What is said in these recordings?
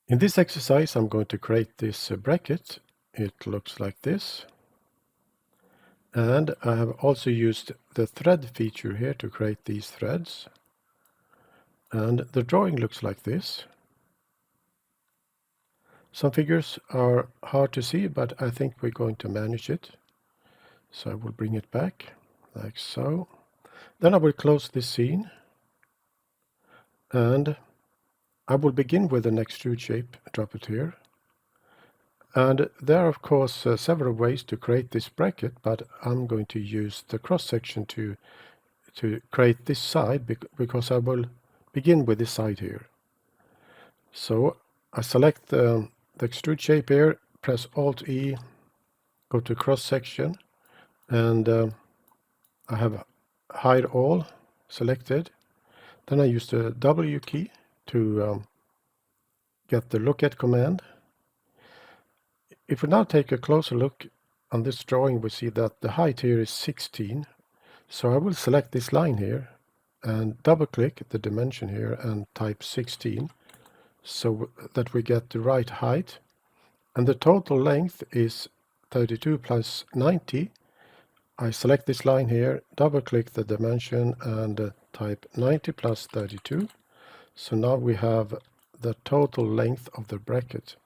In this exercise, I'm going to create this bracket. It looks like this. And I have also used the thread feature here to create these threads. And the drawing looks like this. Some figures are hard to see, but I think we're going to manage it. So I will bring it back, like so. Then I will close this scene. And I will begin with an extrude shape, drop it here. And there are, of course, several ways to create this bracket, but I'm going to use the cross section to create this side because I will begin with this side here. So I select the extrude shape here, press Alt E, go to cross section, and I have hide all selected. Then I use the W key to get the look at command. If we now take a closer look on this drawing, we see that the height here is 16. So I will select this line here and double click the dimension here and type 16 so that we get the right height. And the total length is 32 plus 90. I select this line here, double click the dimension and type 90 plus 32. So now we have the total length of the bracket,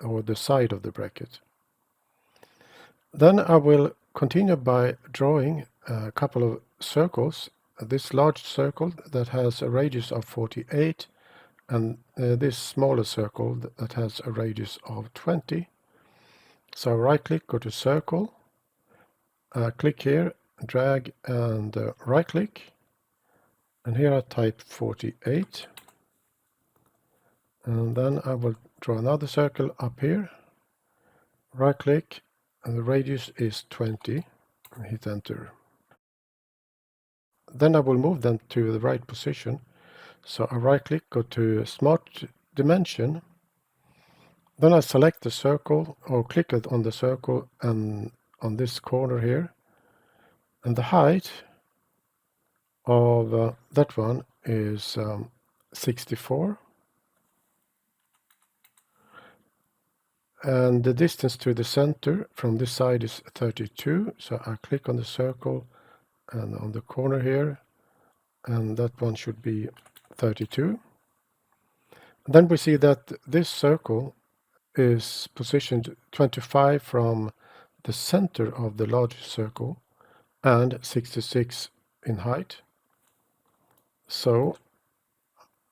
or the side of the bracket. Then I will continue by drawing a couple of circles. This large circle that has a radius of 48 and this smaller circle that has a radius of 20. So right click, go to circle, click here, drag and right click, and here I type 48. And then I will draw another circle up here, right click, and the radius is 20, and hit enter. Then I will move them to the right position. So I right click, go to Smart Dimension. Then I select the circle or click it on the circle and on this corner here. And the height of that one is 64. And the distance to the center from this side is 32. So I click on the circle and on the corner here, and that one should be 32. Then we see that this circle is positioned 25 from the center of the large circle and 66 in height. So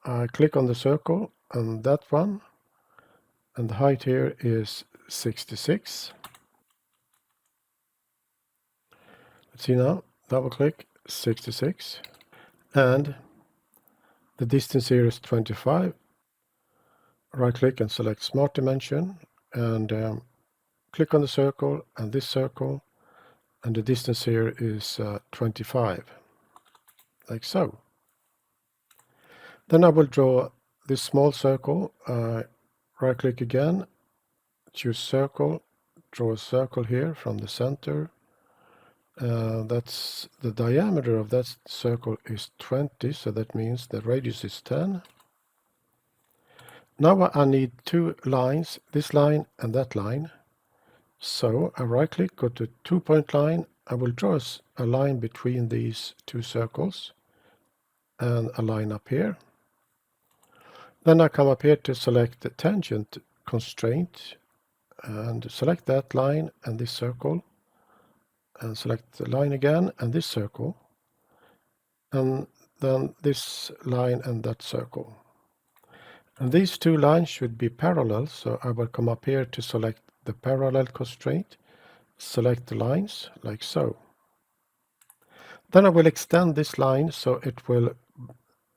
I click on the circle and that one, and the height here is 66. Let's see now, double click, 66, and the distance here is 25. Right click and select Smart Dimension and click on the circle and this circle, and the distance here is 25, like so. Then I will draw this small circle, right click again, choose circle, draw a circle here from the center. That's the diameter of that circle is 20, so that means the radius is 10. Now I need two lines, this line and that line. So I right click, go to 2-point line. I will draw a line between these two circles and a line up here. Then I come up here to select the tangent constraint and select that line and this circle, and select the line again and this circle, and then this line and that circle. And these two lines should be parallel, so I will come up here to select the parallel constraint, select the lines like so. Then I will extend this line so it will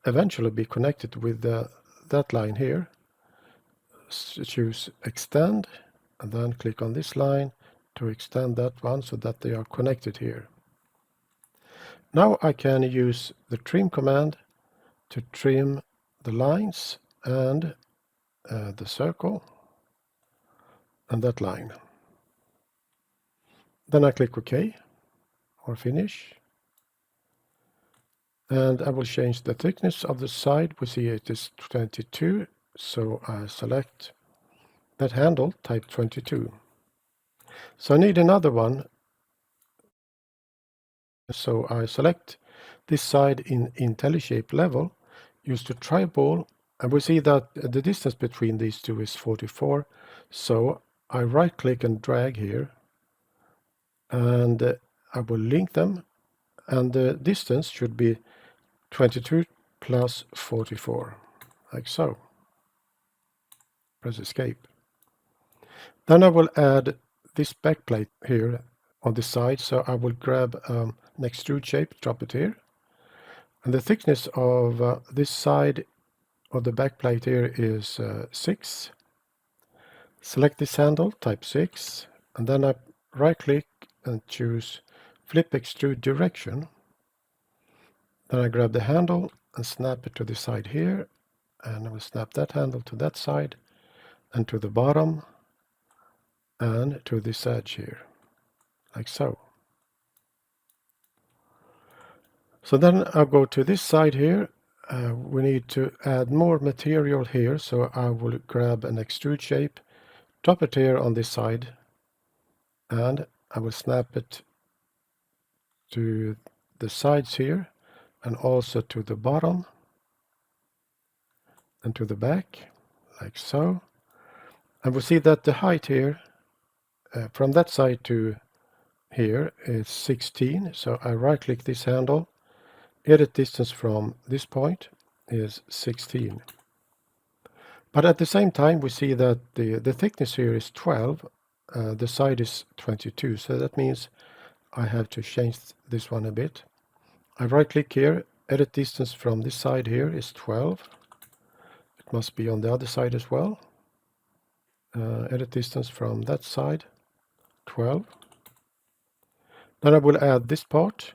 eventually be connected with that line here. Choose extend and then click on this line to extend that one so that they are connected here. Now I can use the trim command to trim the lines and the circle and that line. Then I click OK or finish. And I will change the thickness of the side. We see it is 22. So I select that handle, type 22. So I need another one. So I select this side in IntelliShape level, use the tribal, and we see that the distance between these two is 44. So I right click and drag here, and I will link them, and the distance should be 22 plus 44, like so. Press escape. Then I will add this backplate here on the side, so I will grab an extrude shape, drop it here, and the thickness of this side of the backplate here is 6. Select this handle, type 6, and then I right click and choose flip extrude direction. Then I grab the handle and snap it to the side here, and I will snap that handle to that side and to the bottom and to this edge here, like so. So then I'll go to this side here. We need to add more material here, so I will grab an extrude shape, drop it here on this side, and I will snap it to the sides here and also to the bottom and to the back, like so. And we see that the height here from that side to here is 16. So I right click this handle, edit distance from this point is 16. But at the same time we see that the thickness here is 12, the side is 22, so that means I have to change this one a bit. I right click here, edit distance from this side here is 12. It must be on the other side as well. Edit distance from that side, 12. Then I will add this part.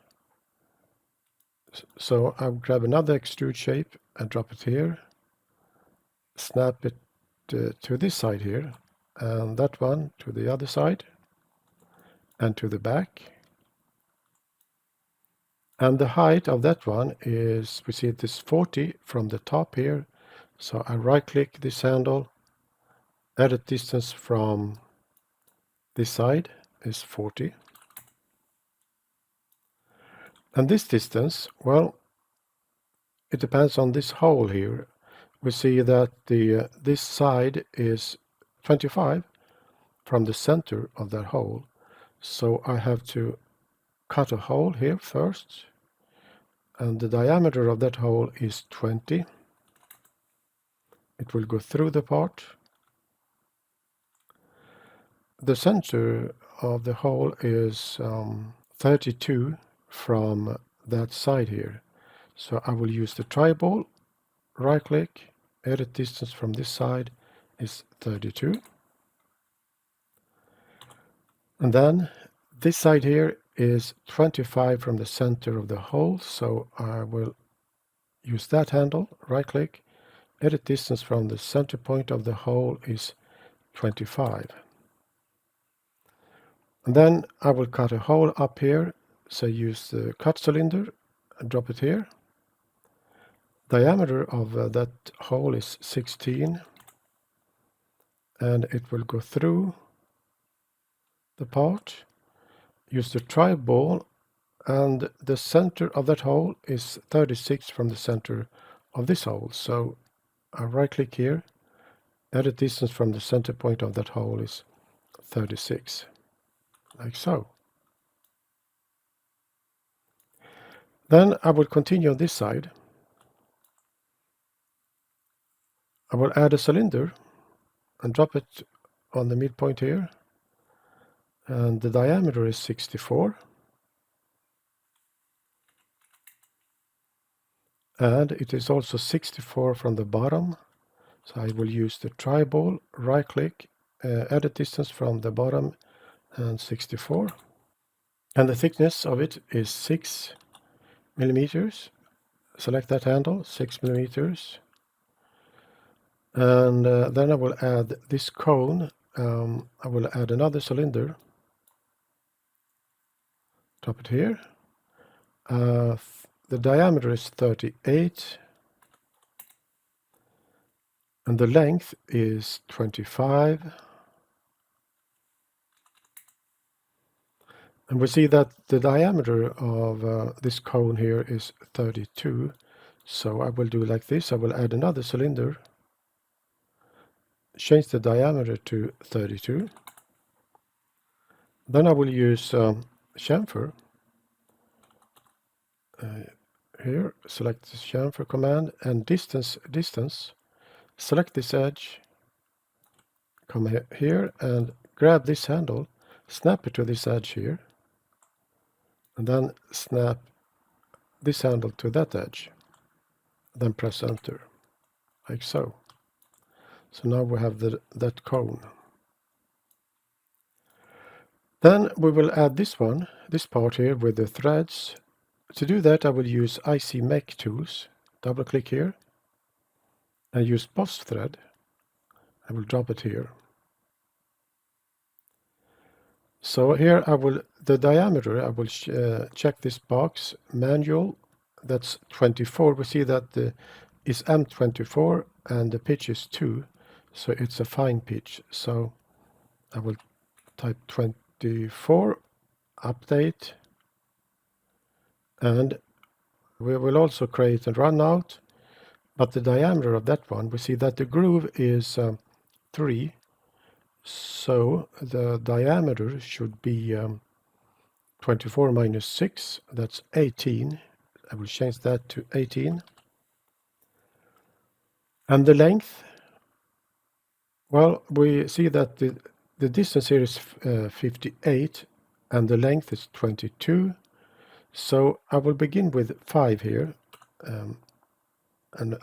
So I'll grab another extrude shape and drop it here. Snap it to this side here, and that one to the other side and to the back. And the height of that one is, we see it is 40 from the top here. So I right click this handle, edit distance from this side is 40. And this distance, well, it depends on this hole here. We see that this side is 25 from the center of that hole. So I have to cut a hole here first, and the diameter of that hole is 20. It will go through the part. The center of the hole is 32 from that side here. So I will use the tribal, right click, edit distance from this side is 32. And then this side here is 25 from the center of the hole, so I will use that handle, right click, edit distance from the center point of the hole is 25. And then I will cut a hole up here, so use the cut cylinder and drop it here. Diameter of that hole is 16, and it will go through the part. Use the tribal, and the center of that hole is 36 from the center of this hole. So I right click here, edit distance from the center point of that hole is 36, like so. Then I will continue on this side. I will add a cylinder and drop it on the midpoint here, and the diameter is 64, and it is also 64 from the bottom. So I will use the tribal, right click, edit distance from the bottom and 64, and the thickness of it is 6 millimeters. Select that handle, 6 millimeters, and then I will add this cone. I will add another cylinder, drop it here. The diameter is 38, and the length is 25. And we see that the diameter of this cone here is 32. So I will do like this. I will add another cylinder, change the diameter to 32. Then I will use chamfer. Here, select the chamfer command and distance. Select this edge, come here and grab this handle, snap it to this edge here, and then snap this handle to that edge. Then press enter, like so. So now we have that cone. Then we will add this part here with the threads. To do that, I will use IC Mech tools. Double click here and use boss thread. I will drop it here. So here the diameter, I will check this box, manual, that's 24. We see that is M24 and the pitch is 2, so it's a fine pitch. So I will type 24, update, and we will also create a runout, but the diameter of that one, we see that the groove is 3, so the diameter should be 24 minus 6, that's 18. I will change that to 18. And the length, well, we see that the distance here is 58 and the length is 22. So I will begin with 5 here and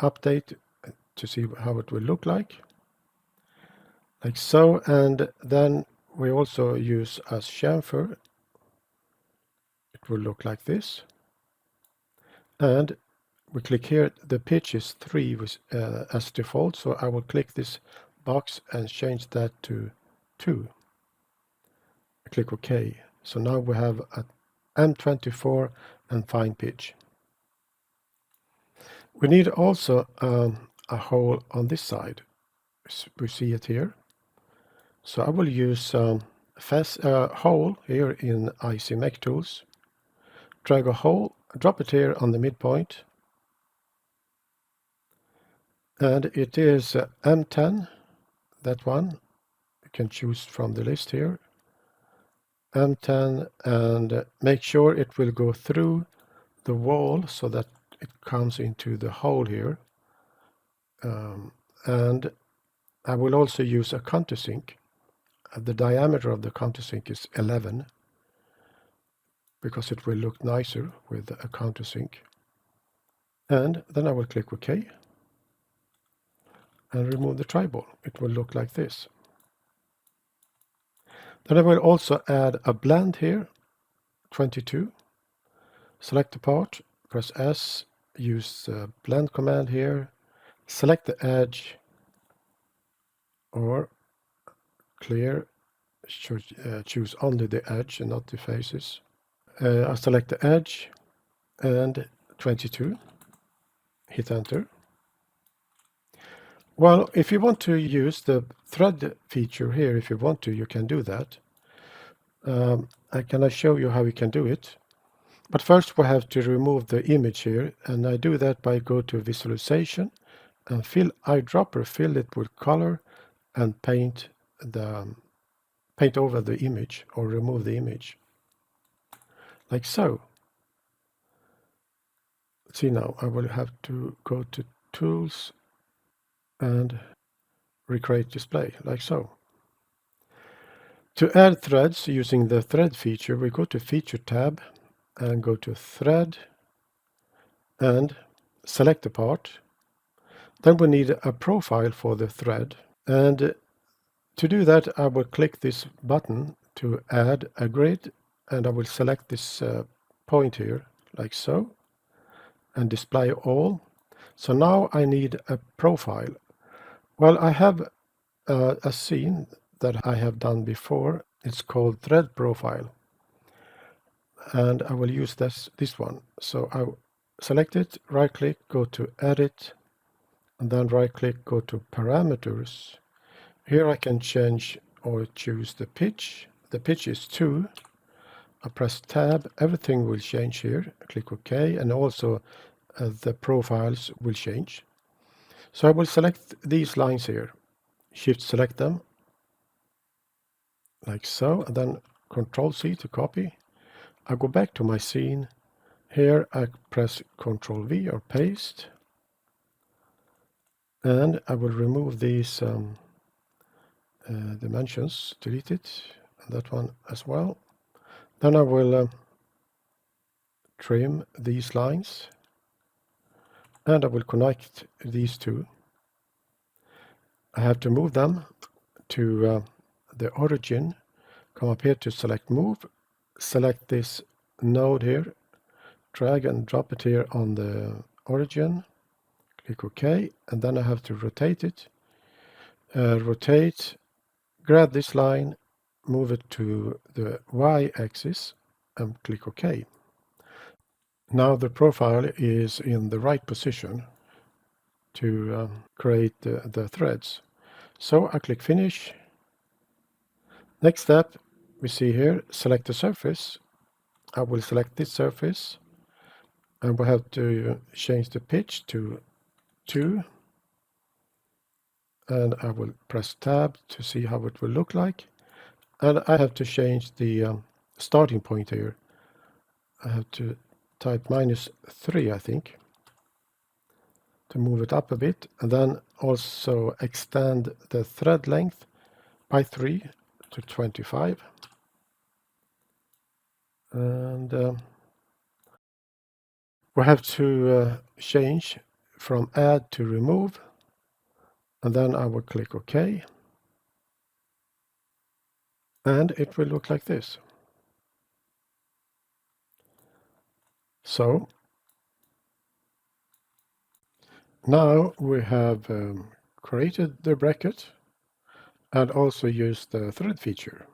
update to see how it will look like so. And then we also use as chamfer. It will look like this. And we click here, the pitch is 3 as default, so I will click this box and change that to 2. I click OK. So now we have a M24 and fine pitch. We need also a hole on this side. We see it here. So I will use hole here in IC Mech tools. Drag a hole, drop it here on the midpoint. And it is M10, that one. You can choose from the list here. M10, and make sure it will go through the wall so that it comes into the hole here. And I will also use a countersink. The diameter of the countersink is 11 because it will look nicer with a countersink. And then I will click OK and remove the tri-ball. It will look like this. Then I will also add a blend here, 22. Select the part, press S, use the blend command here, select the edge or clear, choose only the edge and not the faces. I select the edge and 22, hit enter. Well, if you want to use the thread feature here, if you want to, you can do that. Can I show you how you can do it? But first we have to remove the image here, and I do that by go to visualization and fill eyedropper, fill it with color and paint over the image or remove the image. Like so. See now, I will have to go to tools and recreate display, like so. To add threads using the thread feature, we go to feature tab and go to thread and select the part. Then we need a profile for the thread. And to do that, I will click this button to add a grid, and I will select this point here, like so, and display all. So now I need a profile. Well, I have a scene that I have done before. It's called thread profile. And I will use this one. So I select it, right click, go to edit, and then right click, go to parameters. Here I can change or choose the pitch. The pitch is 2. I press tab, everything will change here. Click OK, and also the profiles will change. So I will select these lines here, shift select them like so, and then Control C to copy. I go back to my scene. Here I press Control V or paste, and I will remove these dimensions, delete it, and that one as well. Then I will trim these lines, and I will connect these two. I have to move them to the origin. Come up here to select move, select this node here, drag and drop it here on the origin, click OK, and then I have to rotate it. Rotate, grab this line, move it to the y-axis, and click OK. Now the profile is in the right position to create the threads. So I click Finish. Next step, we see here, select the surface. I will select this surface, and we have to change the pitch to 2. And I will press tab to see how it will look like. And I have to change the starting point here. I have to type -3, I think, to move it up a bit, and then also extend the thread length by 3 to 25. And we have to change from add to remove, and then I will click OK, and it will look like this. So now we have created the bracket and also used the thread feature.